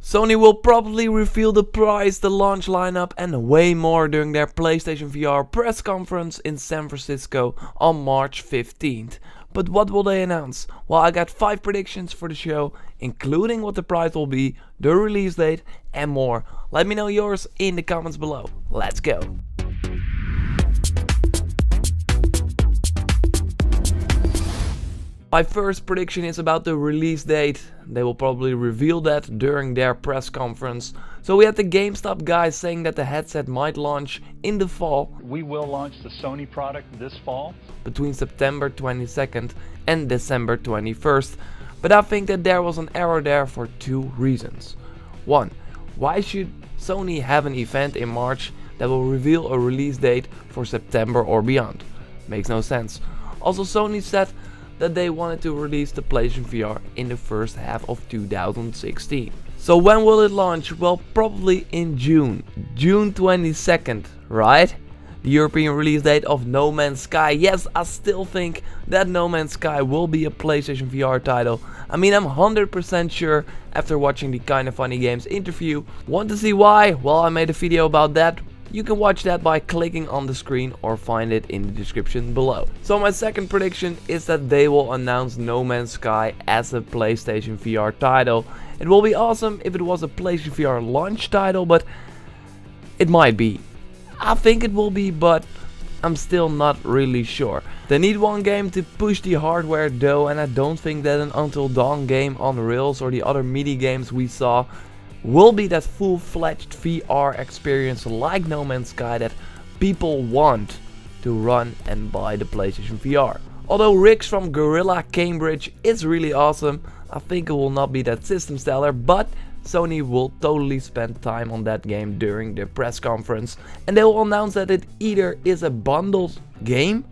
Sony will probably reveal the price, the launch lineup and way more during their PlayStation VR press conference in San Francisco on March 15th. But what will they announce? Well, I got 5 predictions for the show, including what the price will be, the release date and more. Let me know yours in the comments below. Let's go! My first prediction is about the release date. They will probably reveal that during their press conference. So we had the GameStop guys saying that the headset might launch in the fall. We will launch the Sony product this fall. Between September 22nd and December 21st. But I think that there was an error there for 2 reasons. 1. Why should Sony have an event in March that will reveal a release date for September or beyond? Makes no sense. Also, Sony said that they wanted to release the PlayStation VR in the first half of 2016. So when will it launch? Well, probably in June 22nd, right? The European release date of No Man's Sky. Yes, I still think that No Man's Sky will be a PlayStation VR title. I mean, I'm 100% sure after watching the Kinda Funny Games interview. Want to see why? Well, I made a video about that. You can watch that by clicking on the screen or find it in the description below. So my second prediction is that they will announce No Man's Sky as a PlayStation VR title. It will be awesome if it was a PlayStation VR launch title, but it might be. I think it will be, but I'm still not really sure. They need one game to push the hardware though, and I don't think that an Until Dawn game on rails or the other mini games we saw will be that full-fledged VR experience like No Man's Sky that people want to run and buy the PlayStation VR. Although Rix from Gorilla Cambridge is really awesome, I think it will not be that system seller, but Sony will totally spend time on that game during the press conference, and they will announce that it either is a bundled game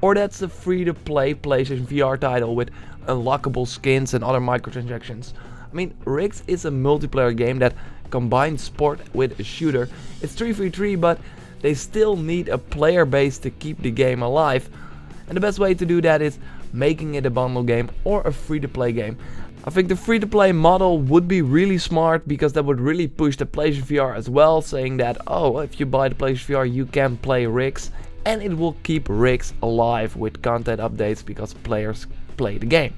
or that's a free-to-play PlayStation VR title with unlockable skins and other microtransactions. I mean, Rix is a multiplayer game that combines sport with a shooter. It's 3v3, but they still need a player base to keep the game alive. And the best way to do that is making it a bundle game or a free-to-play game. I think the free-to-play model would be really smart because that would really push the PlayStation VR as well, saying that, oh, if you buy the PlayStation VR you can play Rix, and it will keep Rix alive with content updates because players play the game.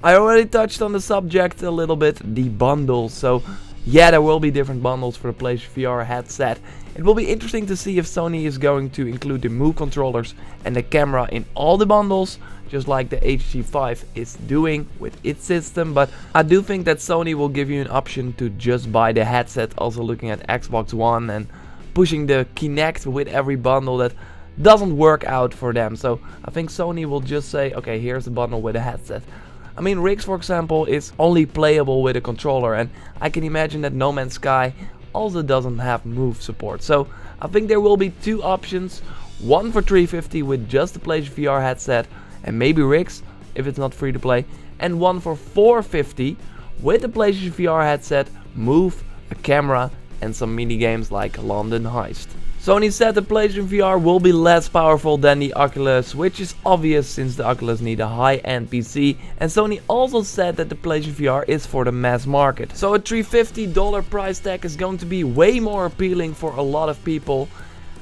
I already touched on the subject a little bit, the bundles, so yeah, there will be different bundles for the PlayStation VR headset. It will be interesting to see if Sony is going to include the Move controllers and the camera in all the bundles, just like the HTC Vive is doing with its system, but I do think that Sony will give you an option to just buy the headset, also looking at Xbox One and pushing the Kinect with every bundle that doesn't work out for them. So I think Sony will just say, okay, here's the bundle with a headset. I mean, Rix, for example, is only playable with a controller, and I can imagine that No Man's Sky also doesn't have Move support. So I think there will be 2 options, one for $350 with just the PlayStation VR headset and maybe Rix if it's not free to play, and one for $450 with the PlayStation VR headset, Move, a camera and some mini games like London Heist. Sony said the PlayStation VR will be less powerful than the Oculus, which is obvious since the Oculus need a high-end PC, and Sony also said that the PlayStation VR is for the mass market. So a $350 price tag is going to be way more appealing for a lot of people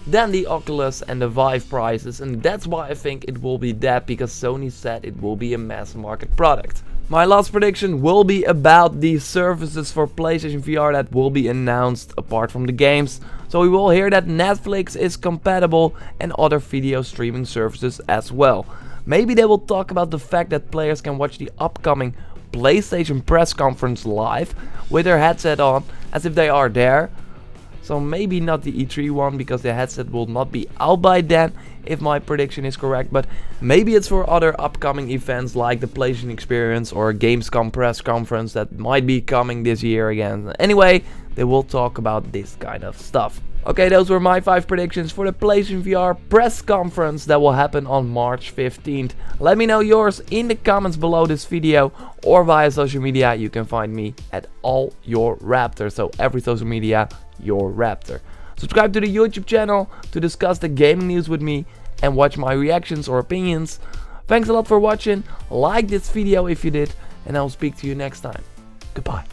than the Oculus and the Vive prices, and that's why I think it will be that, because Sony said it will be a mass market product. My last prediction will be about the services for PlayStation VR that will be announced apart from the games. So we will hear that Netflix is compatible and other video streaming services as well. Maybe they will talk about the fact that players can watch the upcoming PlayStation press conference live with their headset on as if they are there. So maybe not the E3 one because the headset will not be out by then, if my prediction is correct, but maybe it's for other upcoming events like the PlayStation Experience or Gamescom press conference that might be coming this year again. Anyway, they will talk about this kind of stuff. Okay, those were my 5 predictions for the PlayStation VR press conference that will happen on March 15th. Let me know yours in the comments below this video or via social media. You can find me at AllYourRaptor, so every social media, Your Raptor. Subscribe to the YouTube channel to discuss the gaming news with me and watch my reactions or opinions. Thanks a lot for watching, like this video if you did, and I'll speak to you next time. Goodbye.